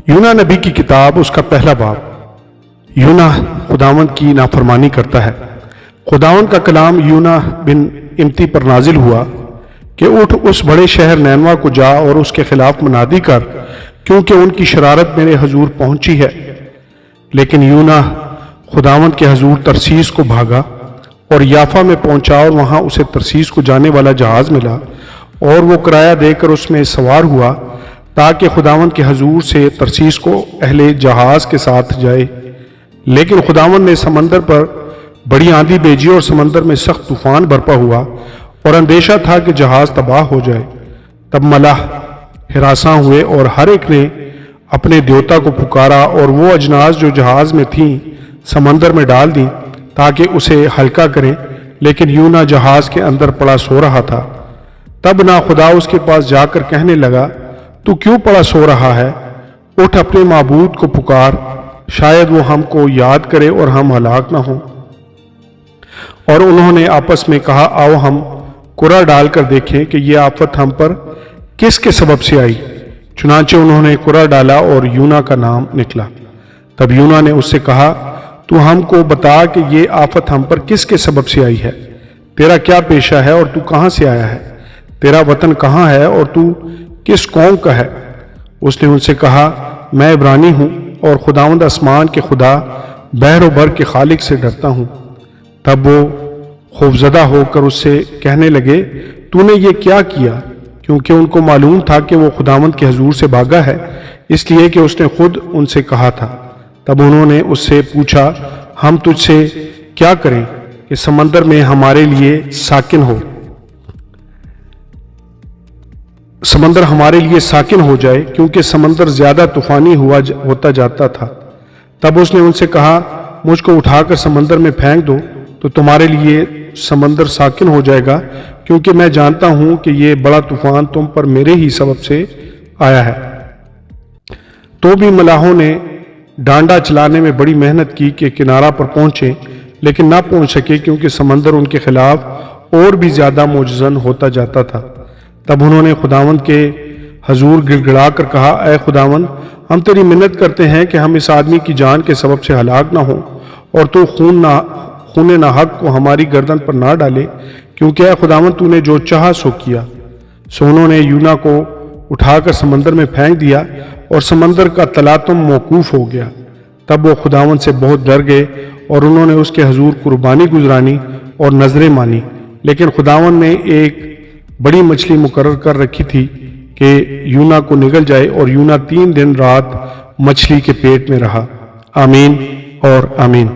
یونا نبی کی کتاب، اس کا پہلا باب۔ یونا خداوند کی نافرمانی کرتا ہے۔ خداوند کا کلام یونا بن امتی پر نازل ہوا کہ اٹھ اس بڑے شہر نینوا کو جا اور اس کے خلاف منادی کر، کیونکہ ان کی شرارت میرے حضور پہنچی ہے۔ لیکن یونا خداوند کے حضور ترسیس کو بھاگا اور یافا میں پہنچا، اور وہاں اسے ترسیس کو جانے والا جہاز ملا، اور وہ کرایہ دے کر اس میں سوار ہوا تاکہ خداوند کے حضور سے ترسیس کو اہل جہاز کے ساتھ جائے۔ لیکن خداوند نے سمندر پر بڑی آندھی بھیجی اور سمندر میں سخت طوفان برپا ہوا، اور اندیشہ تھا کہ جہاز تباہ ہو جائے۔ تب ملاح ہراساں ہوئے اور ہر ایک نے اپنے دیوتا کو پکارا، اور وہ اجناس جو جہاز میں تھیں سمندر میں ڈال دیں تاکہ اسے ہلکا کریں، لیکن یونا جہاز کے اندر پڑا سو رہا تھا۔ تب نا خدا اس کے پاس جا کر کہنے لگا، تو کیوں پڑا سو رہا ہے؟ اٹھ اپنے معبود کو پکار، شاید وہ ہم کو یاد کرے اور ہم ہلاک نہ ہوں۔ اور انہوں نے آپس میں کہا، آؤ ہم کرا ڈال کر دیکھیں کہ یہ آفت ہم پر کس کے سبب سے آئی۔ چنانچہ انہوں نے کرا ڈالا اور یونا کا نام نکلا۔ تب یونا نے اس سے کہا، تو ہم کو بتا کہ یہ آفت ہم پر کس کے سبب سے آئی ہے؟ تیرا کیا پیشہ ہے اور تو کہاں سے آیا ہے؟ تیرا وطن کہاں ہے اور تو کس قوم کا ہے؟ اس نے ان سے کہا، میں عبرانی ہوں اور خداوند آسمان کے خدا بحر و بر کے خالق سے ڈرتا ہوں۔ تب وہ خوفزدہ ہو کر اس سے کہنے لگے، تو نے یہ کیا کیا؟ کیونکہ ان کو معلوم تھا کہ وہ خداوند کے حضور سے بھاگا ہے، اس لیے کہ اس نے خود ان سے کہا تھا۔ تب انہوں نے اس سے پوچھا، ہم تجھ سے کیا کریں کہ سمندر میں ہمارے لیے ساکن ہو؟ سمندر ہمارے لیے ساکن ہو جائے، کیونکہ سمندر زیادہ طوفانی ہوتا جاتا تھا۔ تب اس نے ان سے کہا، مجھ کو اٹھا کر سمندر میں پھینک دو تو تمہارے لیے سمندر ساکن ہو جائے گا، کیونکہ میں جانتا ہوں کہ یہ بڑا طوفان تم پر میرے ہی سبب سے آیا ہے۔ تو بھی ملاحوں نے ڈانڈا چلانے میں بڑی محنت کی کہ کنارہ پر پہنچے، لیکن نہ پہنچ سکے، کیونکہ سمندر ان کے خلاف اور بھی زیادہ معجزن ہوتا جاتا تھا۔ تب انہوں نے خداوند کے حضور گڑ گڑا کر کہا، اے خداوند، ہم تیری منت کرتے ہیں کہ ہم اس آدمی کی جان کے سبب سے ہلاک نہ ہوں، اور تو خون ناحق کو ہماری گردن پر نہ ڈالے، کیونکہ اے خداوند تو نے جو چاہا سو کیا۔ سو انہوں نے یونا کو اٹھا کر سمندر میں پھینک دیا، اور سمندر کا تلاطم موقوف ہو گیا۔ تب وہ خداوند سے بہت ڈر گئے، اور انہوں نے اس کے حضور قربانی گزرانی اور نذریں مانی۔ لیکن خداوند نے ایک بڑی مچھلی مقرر کر رکھی تھی کہ یونا کو نگل جائے، اور یونا 3 دن رات مچھلی کے پیٹ میں رہا۔ آمین اور آمین۔